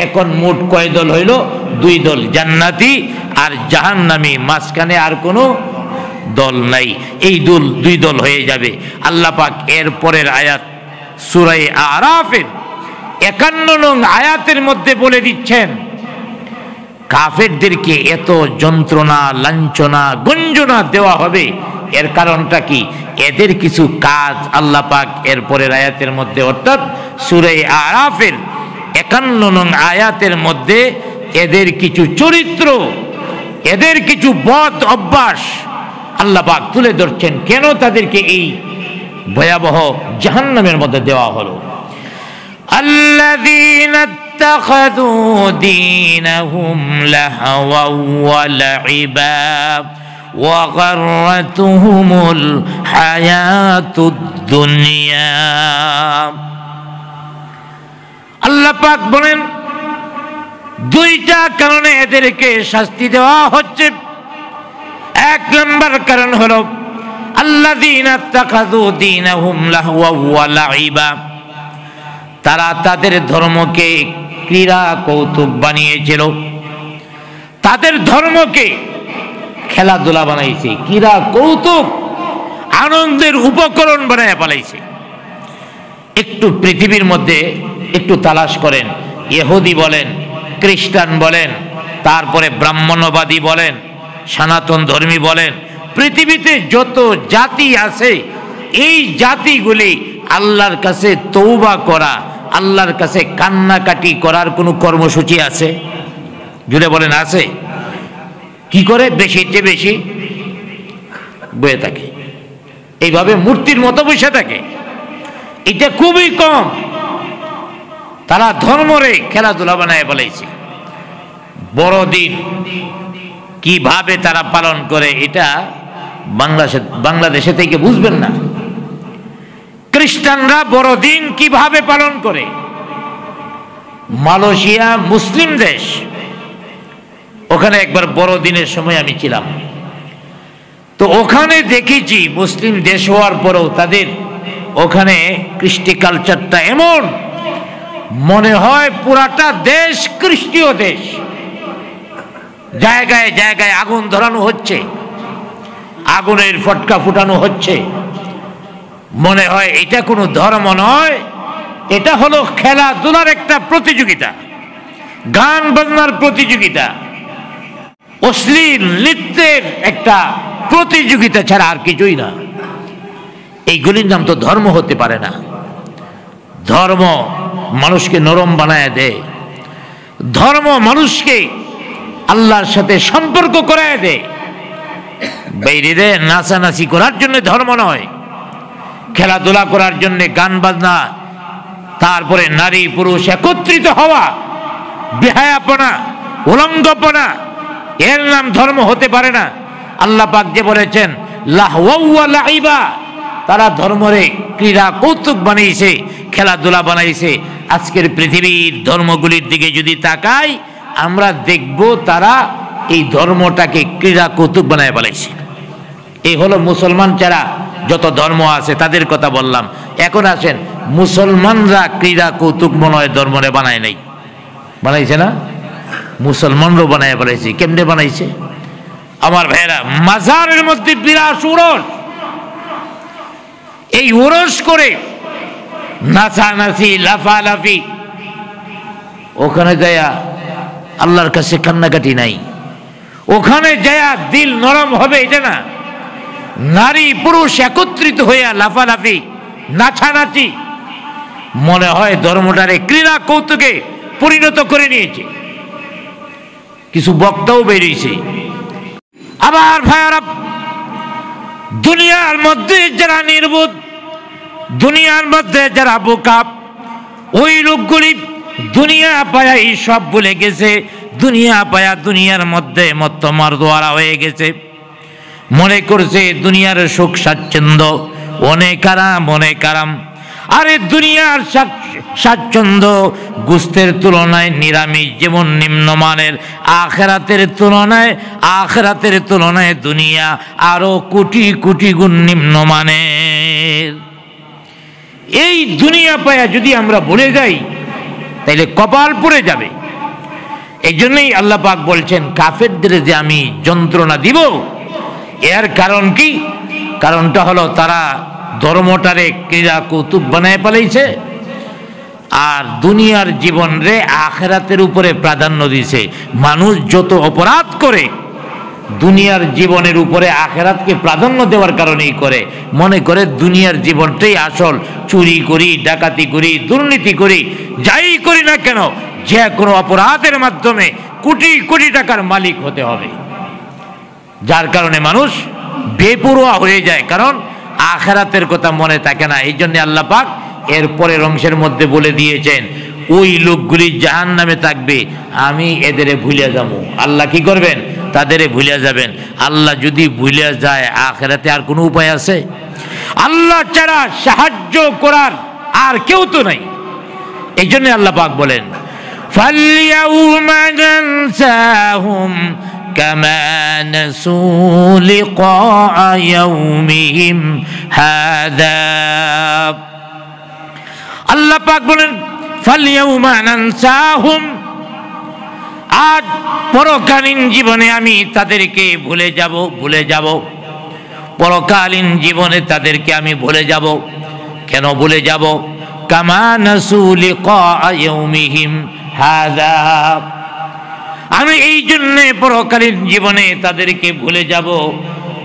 এখন মোট কয় দল হইল? দুই দল, জান্নাতি আর জাহান্নামী, মাঝখানে আর কোনো দল নাই। এই দুই দল হয়ে যাবে। আল্লাহ পাক এর পরের আয়াত সূরা আরাফের 51 নং আয়াতের মধ্যে বলে দিচ্ছেন, কাফেরদেরকে এত যন্ত্রণা, লাঞ্ছনা, গঞ্জনা দেওয়া হবে, এর কারণটা কি? এদের কিছু কাজ আল্লাহ পাক এর পরের আয়াতের মধ্যে, অর্থাৎ সূরা আরাফের 51 নং আয়াতের মধ্যে এদের কিছু চরিত্র, এদের কিছু বদ অভ্যাস আল্লাহ পাক তুলে ধরছেন, কেন তাদেরকে এই ভয়াবহ জাহান্নামের মধ্যে দেওয়া হলো। আল্লাযীনা ইত্তাখাযু দীনাহুম লাহওয়া ওয়া লাইবা ওয়া গাররাতুহুমুল হায়াতুদ দুনিয়া। আল্লাহ পাক বলেন, দুইটা কারণে এদেরকে শাস্তি দেওয়া হচ্ছে। এক নম্বর কারণ হলো আল্লাযীনা ইত্তাখাযু দীনাহুম লাহওয়া ওয়া লাইবা, তারা তাদের ধর্মকে ক্রীড়া কৌতুক বানিয়েছিল, তাদের ধর্মকে খেলাধুলা বানাইছে, ক্রীড়া কৌতুক আনন্দের উপকরণ বানায় পালাইছে। একটু পৃথিবীর মধ্যে একটু তালাশ করেন, ইহুদি বলেন, খ্রিস্টান বলেন, তারপরে ব্রাহ্মণ্যবাদী বলেন, সনাতন ধর্মী বলেন, পৃথিবীতে যত জাতি আছে, এই জাতিগুলি আল্লাহর কাছে তওবা করা, আল্লাহর কাছে কান্নাকাটি করার কোনো কর্মসূচি আছে? জুড়ে বলেন, আছে? কি করে? বেশির চেয়ে বেশি বয়ে থাকে, এইভাবে মূর্তির মতো বসে থাকে। এটা খুবই কম। তারা ধর্মরে খেলাধুলা বানায় বলেছে। বড়দিন কিভাবে তারা পালন করে, এটা বাংলাদেশে থেকে বুঝবেন না। খ্রিস্টানরা বড়দিন কিভাবে পালন করে, মালয়েশিয়া মুসলিম দেশ, ওখানে একবার বড়দিনের সময় আমি ছিলাম, তো ওখানে দেখেছি মুসলিম দেশ হওয়ার পরেও তাদের ওখানে কৃষ্টি কালচারটা এমন, মনে হয় পুরাটা দেশ খ্রিস্টীয় দেশ। জায়গায় জায়গায় আগুন ধরানো হচ্ছে, আগুনের ফটকা ফুটানো হচ্ছে, মনে হয় এটা কোনো ধর্ম নয়, এটা হলো খেলাধুলার একটা প্রতিযোগিতা, গান বাজনার প্রতিযোগিতা, অশ্লীল নৃত্যের একটা প্রতিযোগিতা ছাড়া আর কিছুই না। এইগুলির নাম তো ধর্ম হতে পারে না। ধর্ম মানুষকে নরম বানায় দেয়, ধর্ম মানুষকে আল্লাহর সাথে সম্পর্ক করায় দেয়। বাইরে নাচানাচি করার জন্য ধর্ম নয়, খেলাধুলা করার জন্য, গান বাজনা, তারপরে নারী পুরুষ একত্রিত হওয়া, বেহায়াপনা, উলঙ্গপনা, এর নাম ধর্ম হতে পারে না। আল্লাহ পাক যে বলেছেন লাহওয়া ওয়া লাইবা, তারা ধর্মরে ক্রীড়া কৌতুক বানিয়েছে, খেলাধুলা বানাইছে। আজকের পৃথিবীর ধর্মগুলির দিকে যদি তাকাই, আমরা দেখব তারা এই ধর্মটাকে ক্রীড়া কৌতুক বানায় বানাইছে। এই হলো মুসলমান ছাড়া যত ধর্ম আছে তাদের কথা বললাম। এখন আসেন, মুসলমানরা ক্রীড়া কৌতুক মনে হয় ধর্মরে বানায় নাই, বানাইছে না? মুসলমানরাও বানায় বানাইছে। কেমনে বানাইছে? আমার ভাইরা, মাজারের মধ্যে বিরাট উরস, এই উরস করে নাচানাচি, লাফালাফি, ওখানে যায়া আল্লাহর কাছে কান্নাকাটি নাই, ওখানে যায়া দিল নরম হবে এটা না। নারী পুরুষ একত্রিত হইয়া লাফালাফি, নাচানাচি, মনে হয় ধর্মটারে ক্রীড়া কৌতুকে পরিণত করে নিয়েছে। কিছু বক্তাও বেরিয়েছে। আবার ভাইয়ারা, দুনিয়ার মধ্যে যারা নির্বোধ, দুনিয়ার মধ্যে যারা বোকা, ওই লোকগুলি দুনিয়া পায়া এই সব ভুলে গেছে। দুনিয়া পায়া দুনিয়ার মধ্যে মত্তমার দ্বারা হয়ে গেছে। মনে করছে দুনিয়ার সুখ স্বাচ্ছন্দ্য অনেক আরাম, অনেক আরাম। আরে দুনিয়ার স্বাচ্ছন্দ্য গোস্তের তুলনায় নিরামিষ যেমন নিম্নমানের, আখেরাতের তুলনায় দুনিয়া আরো কোটি কোটি গুণ নিম্নমানের। এই দুনিয়া পায়া যদি আমরা ভুলে যাই, তাইলে কপাল পুড়ে যাবে। এই জন্যই আল্লাহ পাক বলছেন কাফেরদের যে আমি যন্ত্রণা দিব, এর কারণ কি? কারণটা হলো তারা ধর্মটারে ক্রীড়া কৌতুক বানায় পালাইছে, আর দুনিয়ার জীবন রে আখিরাতের উপরে প্রাধান্য দিয়েছে। মানুষ যত অপরাধ করে দুনিয়ার জীবনের উপরে আখিরাতকে প্রাধান্য দেওয়ার কারণেই করে, মনে করে দুনিয়ার জীবনটাই আসল। চুরি করি, ডাকাতি করি, দুর্নীতি করি, যাই করি না কেন যে কোনো অপরাধের মাধ্যমে কোটি কোটি টাকার মালিক হতে হবে। যার কারণে মানুষ বেপরোয়া হয়ে যায়, কারণ আখিরাতের কথা মনে থাকে না। এই জন্য আল্লাহ পাক এর পরের অংশের মধ্যে বলে দিয়েছেন ওই লোকগুলি জাহান্নামে থাকবে, আমি এদেরে ভুলে যাব। আল্লাহ কি করবেন? তাদেরে ভুলে যাবেন। আল্লাহ যদি ভুলে যায় আখিরাতে আর কোনো উপায় আছে? আল্লাহ ছাড়া সাহায্য করার আর কেউ তো নাই। এই জন্য আল্লাহ পাক বলেন ফালইয়াউমা নানসাহুম কামা নাসু লিকা ইয়াউমিহিম হাযা। আল্লাহ পাক বলেন ফালইয়াউমা নানসাহুম, আজ পরকালীন জীবনে আমি তাদেরকে ভুলে যাব। পরকালীন জীবনে তাদেরকে আমি ভুলে যাব। কেন ভুলে যাব? কামা নাসু লিকা ইয়াউমিহিম হাযা, আমি এই জন্য পরকালীন জীবনে তাদেরকে ভুলে যাব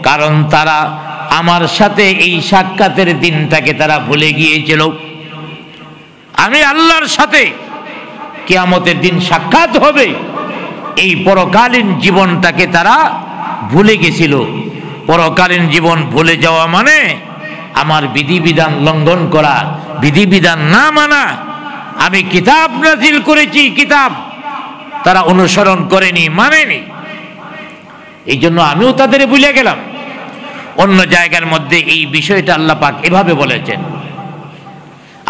কারণ তারা আমার সাথে এই সাক্ষাতের দিনটাকে তারা ভুলে গিয়েছিল। আমি আল্লাহর সাথে কিয়ামতের দিন সাক্ষাৎ হবে, এই পরকালীন জীবনটাকে তারা ভুলে গেছিল। পরকালীন জীবন ভুলে যাওয়া মানে আমার বিধিবিধান লঙ্ঘন করা, বিধিবিধান না মানা। আমি কিতাব নাজিল করেছি, কিতাব তারা অনুসরণ করেনি, মানেনি। এই জন্য আমিও তাদের ভুলে গেলাম। অন্য জায়গার মধ্যে এই বিষয়টা আল্লাহ পাক এভাবে বলেছেন।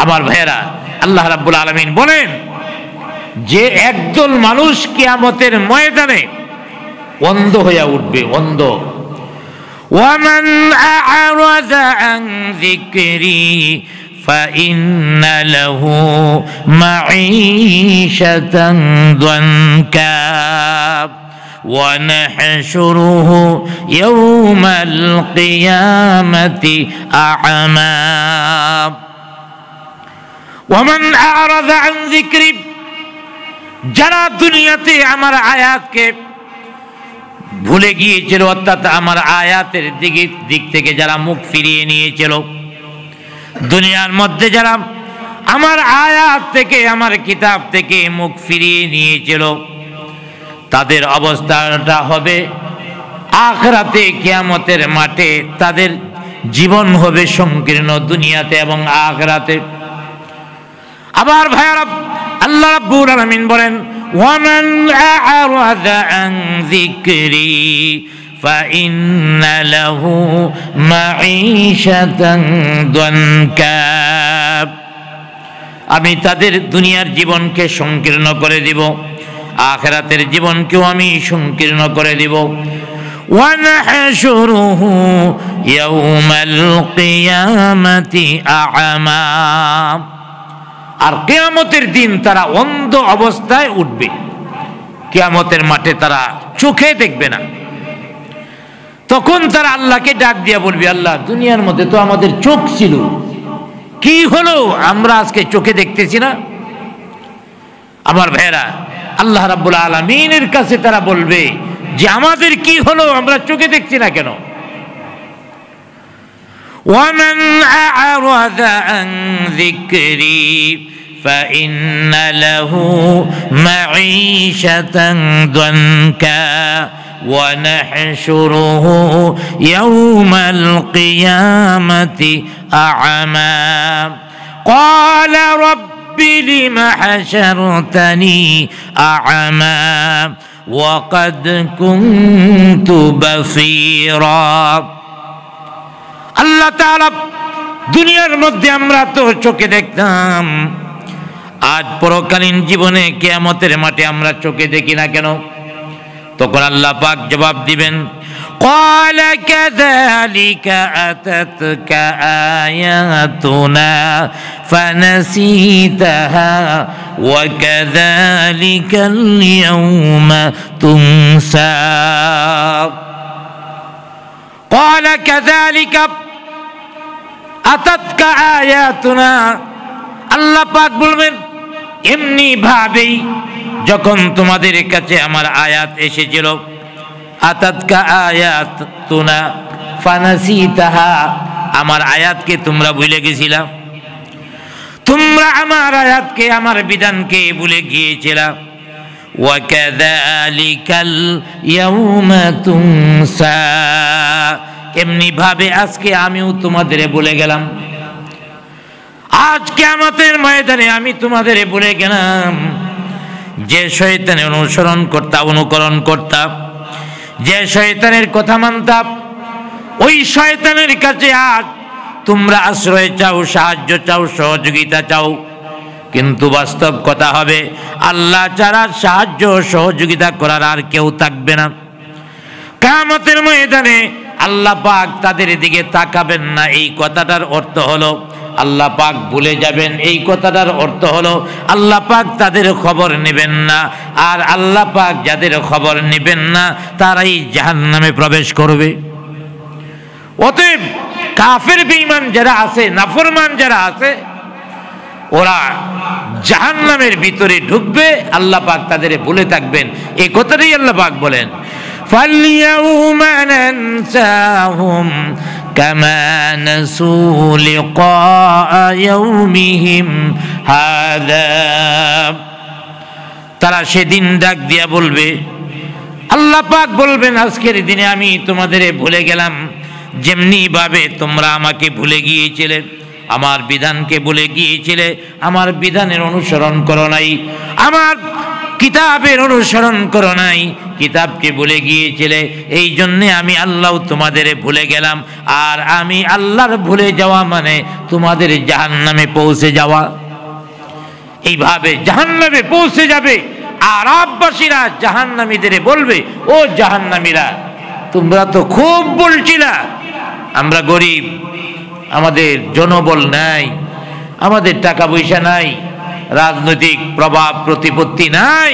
আমার ভাইয়েরা, আল্লাহ রাব্বুল আলামিন বলেন যে একদল মানুষ কিয়ামতের ময়দানে অন্ধ হয়ে উঠবে, অন্ধ। ওয়ামান আ'রাযা আন যিকরি ফাইন্না লাহু মাঈশাতান দানকা ওয়া নাহশুরুহু ইয়াওমাল কিয়ামাতি আ'মা। ওয়ামান আ'রাযা আন যিকরি, যারা দুনিয়াতে আমার আয়াতকে ভুলে গিয়েছিল, অর্থাৎ আমার আয়াতের দিক থেকে যারা মুখ ফিরিয়ে নিয়েছিল, দুনিয়ার মধ্যে যারা আমার আয়াত থেকে, আমার কিতাব থেকে মুখ ফিরিয়ে নিয়েছিল, তাদের অবস্থাটা হবে আখিরাতে কিয়ামতের মাঠে তাদের জীবন হবে সংকীর্ণ, দুনিয়াতে এবং আখিরাতে। আবার ভাইয়ারা, আল্লাহ রাব্বুল আলামিন বলেন ওয়ামান আ'রাযা আন যিকরি ফাইন্না লাহু মাঈশাতান দানকা, আমি তাদের দুনিয়ার জীবনকে সংকীর্ণ করে দিব, আখিরাতের জীবনকেও আমি সংকীর্ণ করে দিব। ওয়া নাহশুরুহু ইয়াওমাল কিয়ামাতি আ'মা, আর কিয়ামতের দিন তারা অন্ধ অবস্থায় উঠবে। কিয়ামতের মাঠে তারা চোখে দেখবে না। তখন তারা আল্লাহকে ডাক দিয়া বলবে, আল্লাহ দুনিয়ার মধ্যে তো আমাদের চোখ ছিল, কি হলো আমরা আজকে চোখে দেখতেছি না? আমার ভাইয়েরা, আল্লাহ রাব্বুল আলামিনের কাছে তারা বলবে যে আমাদের কি হলো, আমরা চোখে দেখছি না কেন? ومن أعرض عن ذكري فإن له معيشة ضنكا ونحشره يوم القيامة أعمى قال رب لم حشرتني أعمى وقد كنت بصيرا। আল্লাহ তাআলা দুনিয়ার মধ্যে আমরা তো চোখে দেখতাম, আজ পরকালীন জীবনে কিয়ামতের মাঠে আমরা চোখে দেখি না কেন? তখন আল্লাহ পাক জবাব দিবেন قال كذلك أتتك آياتنا فنسيتها وكذلك اليوم تنسى قال كذلك أتتك آياتنا আল্লাহ পাক বলবেন এমনি ভাবেই যখন তোমাদের কাছে আমার আয়াত এসেছিল আতাতকা আয়াতুনা ফানাসিতাহা আমার আয়াতকে তোমরা ভুলে গেছিলা তোমরা আমার আয়াতকে আমার বিধানকে ভুলে গিয়েছিলা ওয়া কাযালিকাল ইয়াউমা তুনসা এমনি ভাবে আজকে আমিও তোমাদের বলে গেলাম আজ কিয়ামতের ময়দানে আমি তোমাদের বলে গেলাম যে শয়তানের অনুকরণ করতাম যে শয়তানের কথা মানতাম ওই শয়তানের কাছে আজ তোমরা আশ্রয় চাও সাহায্য চাও সহযোগিতা চাও কিন্তু বাস্তব কথা হবে আল্লাহ ছাড়া সাহায্য সহযোগিতা করার আর কেউ থাকবে না কিয়ামতের ময়দানে আল্লাহ পাক তাদের দিকে তাকাবেন না এই কথাটার অর্থ হলো আল্লাহ পাক ভুলে যাবেন এই কথাটার অর্থ হলো আল্লাহ পাক তাদের খবর নেবেন না আর আল্লাহ পাক যাদের খবর নেবেন না তারাই জাহান্নামে প্রবেশ করবে অতএব কাফের বেঈমান যারা আছে নাফরমান যারা আছে ওরা জাহান্নামের ভিতরে ঢুকবে আল্লাহ পাক তাদের ভুলে থাকবেন এই কথাটাই আল্লাহ পাক বলেন فَالْيَوْمَ نَنْسَاهُمْ كَمَا نَسُوا لِقَاءَ يَوْمِهِمْ هَذَا তারা সেদিন ডাক দিয়া বলবে আল্লাহ পাক বলবেন আজকের দিনে আমি তোমাদের ভুলে গেলাম যেমনি ভাবে তোমরা আমাকে ভুলে গিয়েছিলে আমার বিধানকে ভুলে গিয়েছিলে আমার বিধানের অনুসরণ করো নাই আমার কিতাবের অনুসরণ করো নাই কিতাবকে ভুলে গিয়েছিলে এই জন্য আমি আল্লাহ তোমাদের ভুলে গেলাম আর আমি আল্লাহর ভুলে যাওয়া মানে তোমাদের জাহান্নামে পৌঁছে যাওয়া এইভাবে জাহান্নামে পৌঁছে যাবে আরববাসীরা জাহান্নামীদের বলবে ও জাহান্নামীরা তোমরা তো খুব বলছিলা আমরা গরিব আমাদের জনবল নাই আমাদের টাকা পয়সা নাই রাজনৈতিক প্রভাব প্রতিপত্তি নাই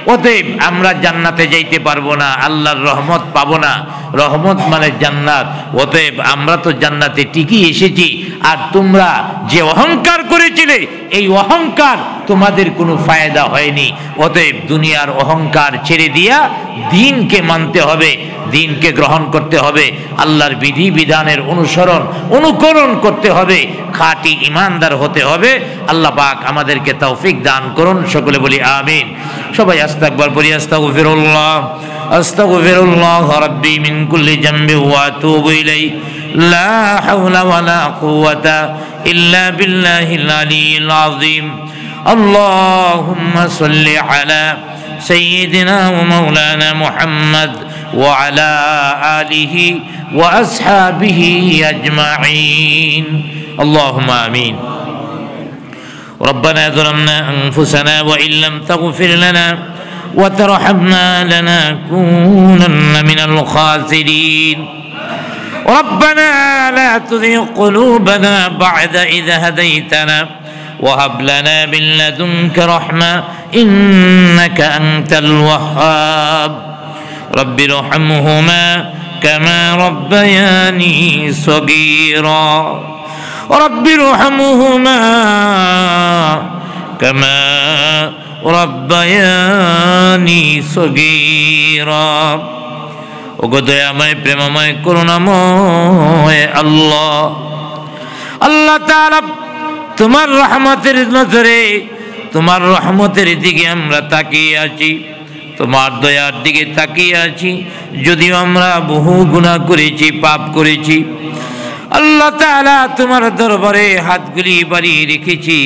অতএব আমরা জান্নাতে যাইতে পারবো না আল্লাহর রহমত পাবো না রহমত মানে জান্নাত অতএব আমরা তো জান্নাতে টিকে এসেছি আর তোমরা যে অহংকার করেছিলে এই অহংকার তোমাদের কোনো ফায়দা হয়নি অতএব দুনিয়ার অহংকার ছেড়ে দিয়া দ্বীনকে মানতে হবে দ্বীনকে গ্রহণ করতে হবে আল্লাহর বিধি বিধানের অনুকরণ করতে হবে খাঁটি ঈমানদার হতে হবে আল্লাহ পাক আমাদেরকে তৌফিক দান করুন সকলে বলি আমিন সবাই আস্তাগফির পড়ি আস্তাগফিরুল্লাহ রাব্বি মিন কুল্লি যামবি ওয়া আতুবু ইলাইহি লা হাওলা ওয়ালা কুওয়াতা ইল্লা বিল্লাহিল আলিয়্যিল আযীম আল্লাহুম্মা সাল্লি আলা সাইয়্যিদিনা ওয়া মাওলানা মুহাম্মদ وعلى آله وأصحابه أجمعين اللهم آمين ربنا ظلمنا أنفسنا وإن لم تغفر لنا وترحمنا لنكونن من الخاسرين ربنا لا تزغ قلوبنا بعد إذ هديتنا وهب لنا من لدنك رحمة إنك أنت الوهاب رب ارحمهما كما ربياني صغيرا رب ارحمهما كما ربياني صغيرا ওগো দয়াময় প্রেমময় করুণাময় আল্লাহ আল্লাহ তাআলা তোমার রহমতের নজরে তোমার রহমতের দিকে আমরা তাকিয়ে আছি তোমার দয়ার দিকে তাকিয়ে আছি যদিও আমরা বহু গুনাহ করেছি পাপ করেছি আল্লাহ তাআলা তোমার দরবারে হাতগুলি বাড়িয়ে রেখেছি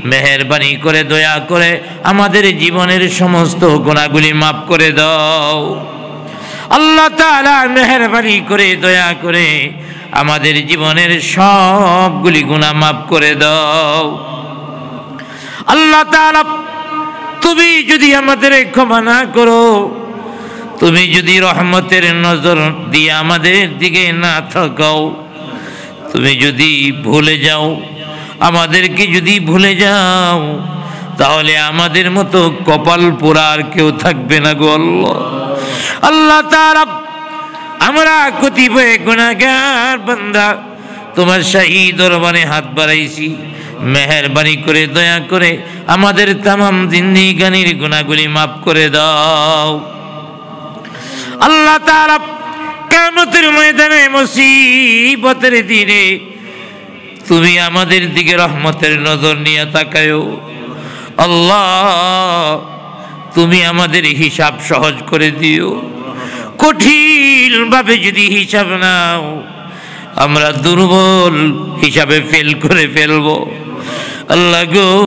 মেহেরবানি করে দয়া করে আমাদের জীবনের সমস্ত গুনাহগুলি মাফ করে দাও আল্লাহ তাআলা মেহেরবানি করে দয়া করে আমাদের জীবনের সবগুলি গুনাহ মাফ করে দাও আল্লাহ তাআলা তুমি যদি আমাদের ক্ষমা না করো তুমি যদি রহমতের নজর দিয়ে আমাদের দিকে না তাকাও তুমি যদি ভুলে যাও আমাদেরকে যদি ভুলে যাও তাহলে আমাদের মতো কপাল পোড়া আর কেউ থাকবে না গো আল্লাহ। আল্লাহ তাআলা আমরা কতিপয় গুনাহগার বান্দা তোমার শাহী দরবারে হাত বাড়াইছি, মেহেরবানি করে দয়া করে আমাদের তামাম জিন্দেগানির গুনাহগুলি মাফ করে দাও। আল্লাহ তাআলা কিয়ামতের ময়দানে মুসিবতের দিনে তুমি আমাদের দিকে রহমতের নজর নিয়ে তাকায়ো আল্লাহ। তুমি আমাদের হিসাব সহজ করে দিও। কঠিন ভাবে যদি হিসাব নাও আমরা দুর্বল হিসাবে ফেল করে ফেলবো আল্লাহ গো।